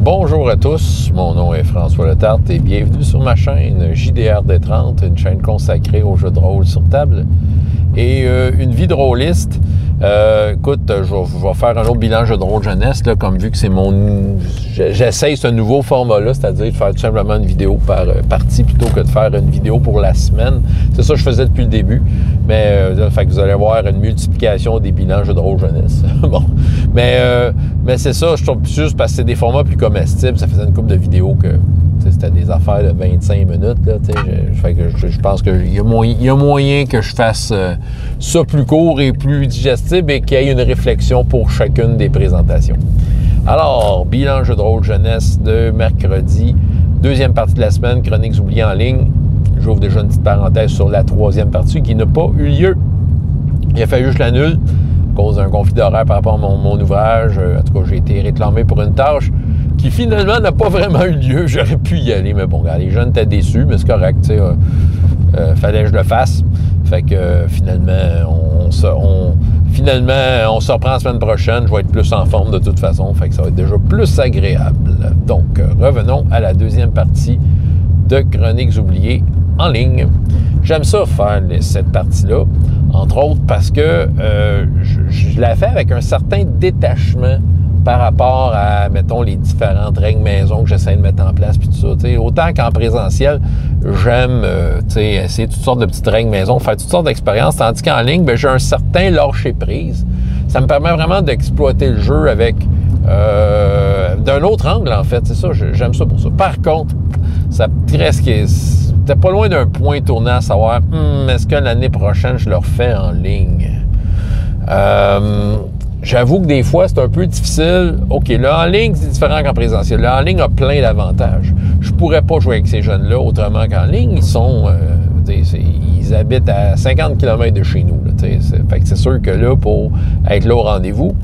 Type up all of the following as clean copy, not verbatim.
Bonjour à tous, mon nom est François Letarte et bienvenue sur ma chaîne JDR D30, une chaîne consacrée aux jeux de rôle sur table et une vie de rôliste. Écoute, je vais faire un autre bilan jeu de rôle jeunesse, là, comme vu que c'est j'essaye ce nouveau format-là, c'est-à-dire de faire tout simplement une vidéo par partie plutôt que de faire une vidéo pour la semaine. C'est ça que je faisais depuis le début, mais fait que vous allez voir une multiplication des bilans jeux de rôle jeunesse. Bon, mais c'est ça, je trouve juste parce que c'est des formats plus comestibles, ça faisait une couple de vidéos que c'était des affaires de 25 minutes, là, fait que je pense qu'il y a moyen que je fasse ça plus court et plus digestible et qu'il y ait une réflexion pour chacune des présentations. Alors, bilan jeu de rôle jeunesse de mercredi, deuxième partie de la semaine, chroniques oubliées en ligne. J'ouvre déjà une petite parenthèse sur la troisième partie qui n'a pas eu lieu. Il a fallu que je l'annule à cause d'un conflit d'horaire par rapport à mon ouvrage. En tout cas, j'ai été réclamé pour une tâche qui finalement n'a pas vraiment eu lieu. J'aurais pu y aller, mais bon, regarde, les jeunes étaient déçus, mais c'est correct, tu sais, fallait que je le fasse. Fait que finalement, on se reprend la semaine prochaine. Je vais être plus en forme de toute façon, fait que ça va être déjà plus agréable. Donc, revenons à la deuxième partie de Chroniques oubliées en ligne. J'aime ça faire cette partie-là, entre autres parce que je la fais avec un certain détachement par rapport à, mettons, les différentes règles maison que j'essaie de mettre en place, puis tout ça. T'sais, autant qu'en présentiel, j'aime essayer toutes sortes de petites règles maison, faire toutes sortes d'expériences, tandis qu'en ligne, j'ai un certain lâcher-prise. Ça me permet vraiment d'exploiter le jeu avec d'un autre angle, en fait. C'est ça, j'aime ça pour ça. Par contre, ça c'était pas loin d'un point tournant à savoir, est-ce que l'année prochaine, je le refais en ligne? J'avoue que des fois, c'est un peu difficile. OK, là, en ligne, c'est différent qu'en présentiel. Là, en ligne a plein d'avantages. Je pourrais pas jouer avec ces jeunes-là autrement qu'en ligne. Ils habitent à 50 km de chez nous. Fait que c'est sûr que là, pour être là au rendez-vous,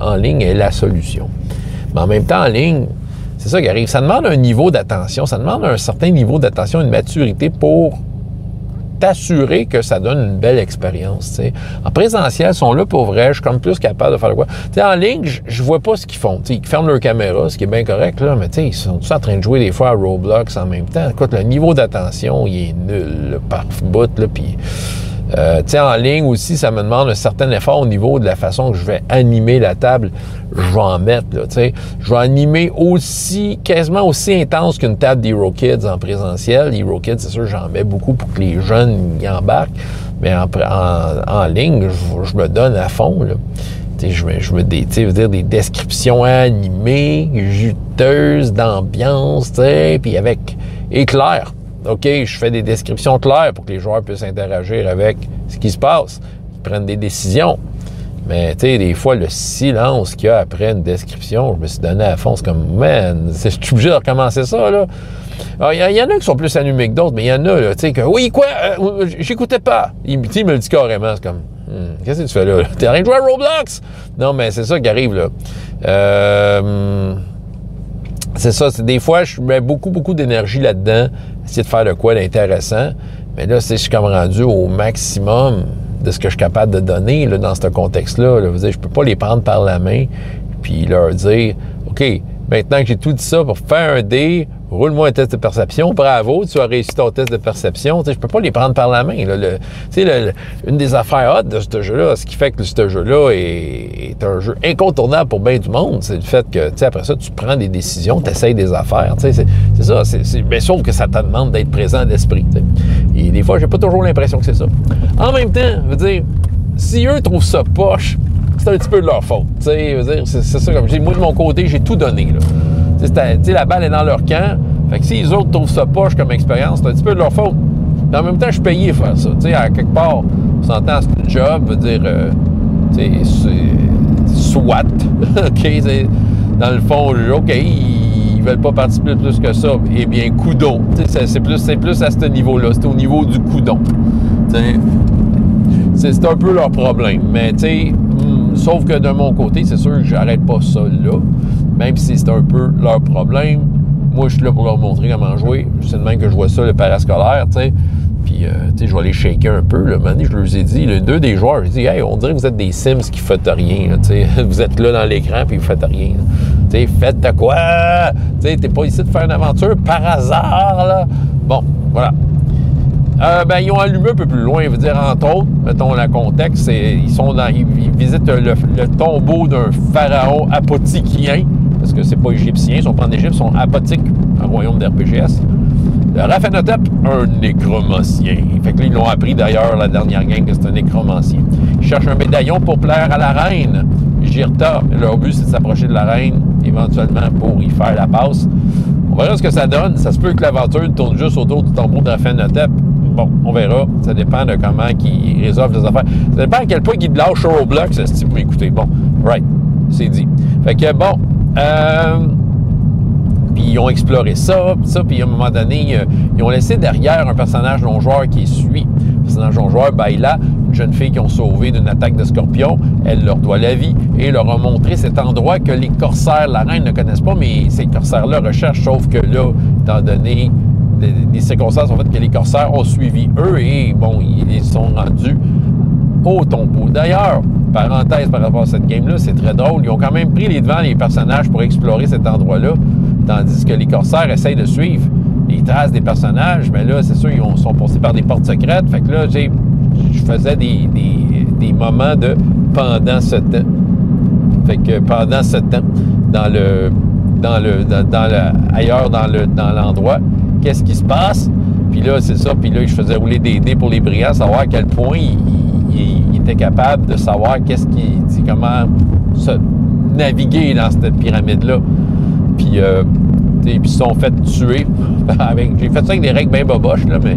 en ligne est la solution. Mais en même temps, en ligne, c'est ça qui arrive. Ça demande un niveau d'attention. Ça demande un certain niveau d'attention, une maturité pour t'assurer que ça donne une belle expérience. T'sais. En présentiel, ils sont là pour vrai, je suis comme plus capable de faire quoi. T'sais, en ligne, je vois pas ce qu'ils font. T'sais, ils ferment leur caméra, ce qui est bien correct, là, mais ils sont tous en train de jouer des fois à Roblox en même temps. Écoute, le niveau d'attention, il est nul là, par bout, là, puis en ligne aussi, ça me demande un certain effort au niveau de la façon que je vais animer la table. Je vais en mettre, là, je vais animer quasiment aussi intense qu'une table d'Hero Kids en présentiel. Hero Kids, c'est sûr, j'en mets beaucoup pour que les jeunes y embarquent, mais en ligne, je me donne à fond, là. Je veux dire des descriptions animées, juteuses, d'ambiance, puis avec éclair. OK, je fais des descriptions claires pour que les joueurs puissent interagir avec ce qui se passe, qu'ils prennent des décisions. Mais, des fois, le silence qu'il y a après une description, je me suis donné à fond. C'est comme, man, je suis obligé de recommencer ça, là. Il y en a qui sont plus allumés que d'autres, mais il y en a, là, que, oui, quoi, j'écoutais pas. Il me le dit carrément, c'est comme, qu'est-ce que tu fais là? T'es en train de jouer à Roblox? Non, mais c'est ça qui arrive, là. C'est ça, des fois, je mets beaucoup d'énergie là-dedans, essayer de faire de quoi d'intéressant, mais là, je suis comme rendu au maximum de ce que je suis capable de donner là, dans ce contexte-là. Là. Je peux pas les prendre par la main puis leur dire, OK, maintenant que j'ai tout dit ça pour faire un dé, roule-moi un test de perception, bravo, tu as réussi ton test de perception. Je peux pas les prendre par la main. Là. Une des affaires hot de ce jeu-là, ce qui fait que ce jeu-là est un jeu incontournable pour bien du monde, c'est le fait que, après ça, tu prends des décisions, tu essayes des affaires. C'est ça, bien sauf que ça te demande d'être présent d'esprit. Et des fois, j'ai pas toujours l'impression que c'est ça. En même temps, je veux dire, si eux trouvent ça poche, c'est un petit peu de leur faute. C'est ça, comme je dis, moi de mon côté, j'ai tout donné. Là. La balle est dans leur camp. Fait que si les autres trouvent ça poche comme expérience, c'est un petit peu de leur faute. Mais en même temps, je suis payé à faire ça. À quelque part, on s'entend, c'est un job, veut dire, soit. OK, dans le fond, OK, ils veulent pas participer plus que ça. Eh bien, coudon. C'est plus à ce niveau-là. C'est au niveau du coudon. C'est un peu leur problème. Mais, sauf que de mon côté, c'est sûr que j'arrête pas ça là. Même si c'est un peu leur problème, moi, je suis là pour leur montrer comment jouer. C'est de même que je vois ça, le parascolaire, tu sais. Puis, je vais les shaker un peu. Là. Un moment donné, je leur ai dit, deux des joueurs, je dis, hey, on dirait que vous êtes des Sims qui ne faites rien. Vous êtes là dans l'écran puis vous ne faites rien. sais, faites de quoi? Tu sais, t'es pas ici de faire une aventure par hasard, là. Bon, voilà. Ils ont allumé un peu plus loin, je veux dire, entre autres, mettons le contexte, ils visitent le tombeau d'un pharaon apothicien, parce que c'est pas égyptien, ils sont pas en Égypte, ils sont apothiques, un royaume d'RPGS. Raphanotep, un nécromancien. Fait que là, ils l'ont appris d'ailleurs la dernière game que c'est un nécromancien. Ils cherchent un médaillon pour plaire à la reine, Girta. Leur but, c'est de s'approcher de la reine, éventuellement, pour y faire la passe. On verra ce que ça donne. Ça se peut que l'aventure tourne juste autour du tombeau de Raphanotep. Bon, on verra. Ça dépend de comment ils résolvent les affaires. Ça dépend à quel point ils lâchent au bloc, ce type pour écouter. Bon, right, c'est dit. Fait que bon, puis ils ont exploré ça, puis à un moment donné, ils ont laissé derrière un personnage non-joueur qui suit. Le personnage non-joueur, Baila, une jeune fille qu'ils ont sauvée d'une attaque de scorpion. Elle leur doit la vie et leur a montré cet endroit que les corsaires, la reine ne connaissent pas, mais ces corsaires-là recherchent, sauf que là, étant donné des circonstances ont fait que les corsaires ont suivi eux et bon, ils sont rendus au tombeau. D'ailleurs, parenthèse par rapport à cette game-là, c'est très drôle. Ils ont quand même pris les devants les personnages pour explorer cet endroit-là, tandis que les corsaires essayent de suivre les traces des personnages. Mais là, c'est sûr, ils sont passés par des portes secrètes. Fait que là, je faisais des moments de pendant ce temps. Fait que pendant ce temps, ailleurs dans l'endroit, qu'est-ce qui se passe? Puis là, c'est ça. Puis là, je faisais rouler des dés pour les brillants, savoir à quel point il était capable de savoir comment se naviguer dans cette pyramide-là. Puis, ils se sont fait tuer. J'ai fait ça avec des règles bien boboches, là, mais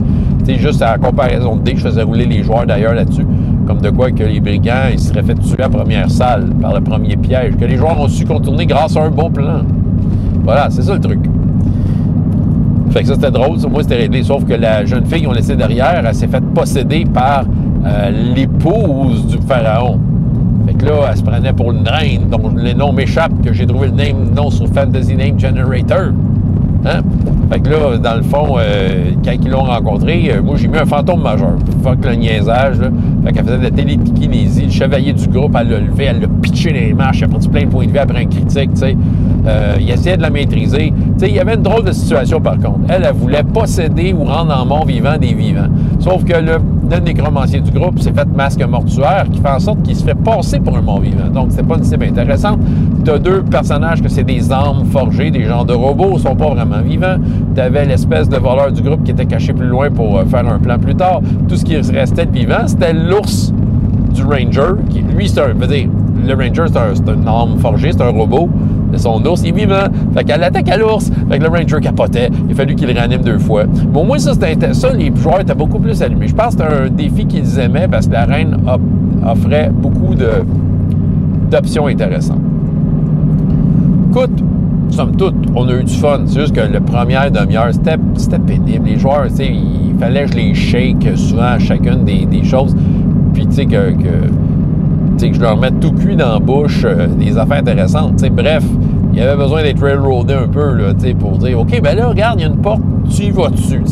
juste à la comparaison de dés, je faisais rouler les joueurs d'ailleurs là-dessus. Comme de quoi que les brigands, ils se seraient fait tuer à la première salle par le premier piège, que les joueurs ont su contourner grâce à un bon plan. Voilà, c'est ça le truc. Fait que ça, c'était drôle. Moi, c'était réglé. Sauf que la jeune fille qu'on laissait derrière, elle s'est faite posséder par l'épouse du pharaon. Fait que là, elle se prenait pour une reine, dont le nom m'échappe, que j'ai trouvé le nom sur Fantasy Name Generator. Hein? Fait que là, dans le fond, quand ils l'ont rencontré, moi, j'ai mis un fantôme majeur. Fuck le niaisage, là. Fait qu'elle faisait de la télékinésie. Le chevalier du groupe, elle l'a levé, elle l'a pitché dans les marches, elle a pris plein de points de vie après un critique, tu sais. Il essayait de la maîtriser. Tu sais, il y avait une drôle de situation, par contre. Elle voulait posséder ou rendre en mort vivant des vivants. Sauf que le nécromancier du groupe s'est fait masque mortuaire qui fait en sorte qu'il se fait passer pour un mort vivant. Donc, c'est pas une cible intéressante. Tu as deux personnages que c'est des âmes forgées, des genres de robots, ils sont pas vraiment vivants. Tu avais l'espèce de voleur du groupe qui était caché plus loin pour faire un plan plus tard. Tout ce qui restait de vivant, c'était l'ours du Ranger, qui, lui, le Ranger, c'est un âme forgée, c'est un robot. Son ours, il est vivant. Fait qu'elle attaque à l'ours. Fait que le Ranger capotait. Il a fallu qu'il le réanime 2 fois. Mais au moins, ça, les joueurs étaient beaucoup plus allumés. Je pense que c'était un défi qu'ils aimaient parce que la reine offrait beaucoup d'options intéressantes. Écoute, somme toute, on a eu du fun. C'est juste que la première demi-heure, c'était pénible. Les joueurs, tu sais, il fallait que je les shake souvent à chacune des choses. Puis, tu sais, que je leur mette tout cuit dans la bouche des affaires intéressantes. T'sais, bref, il y avait besoin d'être railroadé un peu là, pour dire « OK, ben là, regarde, il y a une porte, tu y vas dessus. »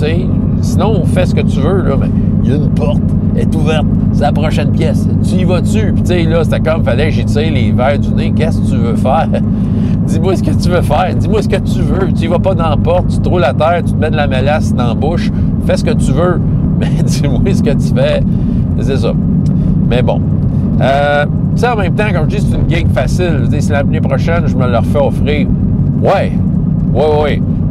Sinon, on fait ce que tu veux, là, mais il y a une porte, elle est ouverte, c'est la prochaine pièce, tu y vas dessus. Puis là, c'était comme, fallait que j'étire les verres du nez. Qu'est-ce que tu veux faire? Dis-moi ce que tu veux faire. Dis-moi ce que tu veux. Tu y vas pas dans la porte, tu te roules à terre, tu te mets de la mélasse dans la bouche. Fais ce que tu veux. Mais dis-moi ce que tu fais. C'est ça. Mais bon. Ça, en même temps, comme je dis, c'est une gig facile. Je dis, si l'année prochaine, je me le refais offrir. Ouais.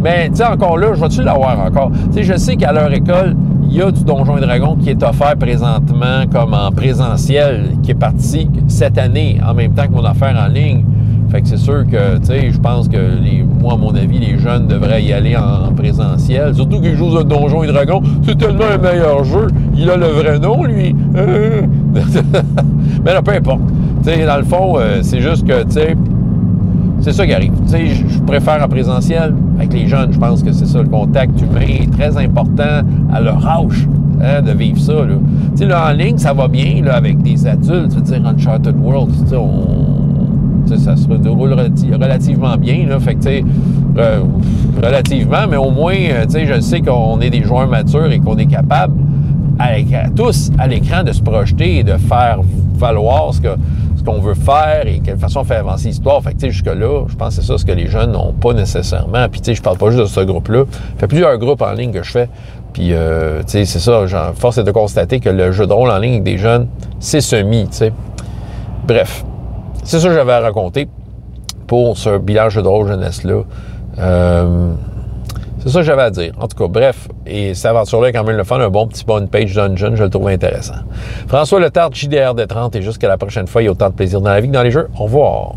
Mais, tu sais, encore là, je vais-tu l'avoir encore? Tu sais, je sais qu'à leur école, il y a du Donjons et Dragons qui est offert présentement comme en présentiel, qui est parti cette année, en même temps que mon affaire en ligne. Fait que c'est sûr que, tu sais, je pense que, moi, à mon avis, les jeunes devraient y aller en présentiel. Surtout qu'ils jouent à Donjons et Dragons. C'est tellement un meilleur jeu. Il a le vrai nom, lui. Mais là, peu importe. Tu sais, dans le fond, c'est juste que, tu sais, c'est ça qui arrive. Tu sais, je préfère en présentiel. Avec les jeunes, je pense que c'est ça, le contact humain est très important à leur âge, hein, de vivre ça, là. Tu sais, là, en ligne, ça va bien, là, avec des adultes. Tu veux dire, Uncharted World, tu sais, ça se déroule relativement bien, là. Fait que, tu sais, relativement, mais au moins, tu sais, je sais qu'on est des joueurs matures et qu'on est capable, tous, à l'écran, de se projeter et de faire valoir ce qu'on veut faire et quelle façon on fait avancer l'histoire. Fait que, tu sais, jusque-là, je pense que c'est ça ce que les jeunes n'ont pas nécessairement. Puis, tu sais, je parle pas juste de ce groupe-là. Il y a plusieurs groupes en ligne que je fais. Puis, tu sais, c'est ça, force est de constater que le jeu de rôle en ligne avec des jeunes, c'est semi, tu sais. Bref, c'est ça que j'avais à raconter pour ce bilan jeu de rôle jeunesse-là. C'est ça que j'avais à dire. En tout cas, bref, et cette aventure-là est quand même le fun, un bon petit bonne page dungeon, je le trouve intéressant. François Letarte, JDR des 30, et jusqu'à la prochaine fois, il y a autant de plaisir dans la vie que dans les jeux. Au revoir.